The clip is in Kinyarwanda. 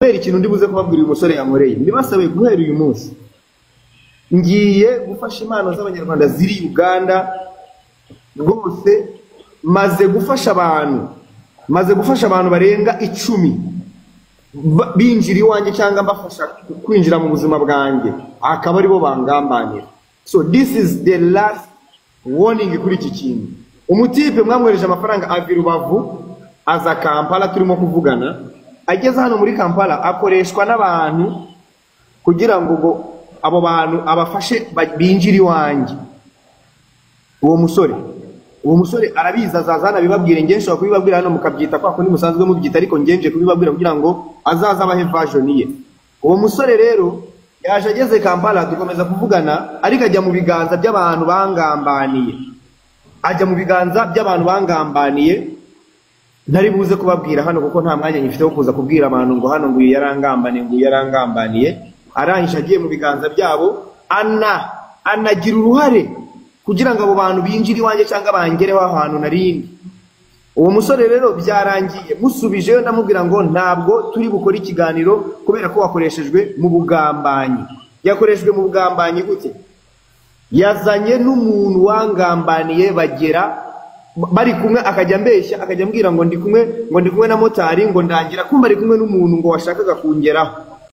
ikintu ndi buze kubabwira uyu musore yankoreye ndibasabe guhera uyu munsi ngiye gufasha impano z'abanyarwanda ziri Uganda rwose maze gufasha abantu barenga 10 binjira iwanjye cyangwa mbafasha kwinjira mu buzima bwanjye akaba ari bo bangambanira. So this is the last warning kuri iki kintu. Umutipe mwamwereje amafaranga ava Rubavu aza Kampala turimo kuvugana, ageze hano muri Kampala akoreshwa n'abantu kugira ngo abo bantu abafashe binjira iwanjye. Uwo musore arabiza azazana bibabwire ngenshi kubibabwira hano mukabyita kwa kundi musanzwe mubyita, ariko ngenje kubibabwira kugira ngo azaza abahe version ye. Uwo musore rero yaje ageze Kampala dukomeza kuvugana, ariko ajya mu biganza by'abantu bangambaniye. Ntari buze kubabwira hano kuko nta mwanya nyifite wo kuza kubwira abantu ngo hano ngo yarangambaniye. Arahisha agiye mu biganza byabo, anagira uruhare kugira ngo abo bantu binjire iwanjye cyangwa bangereho ahantu narindi. Uwo musore rero byarangiye musubijeyo ndamubwira ngo ntabwo turi bukora ikiganiro kubera ko wakoreshejwe mu bugambanyi. Yakoreshejwe mu bugambanyi gute? Yazanye n'umuntu wangambaniye bagera bari kumwe, akajya mbeshya akajya mbwira ngo ndi kumwe na motari, ngo ndangira kumba ari kumwe n'umuntu ngo washakaga kungeraho.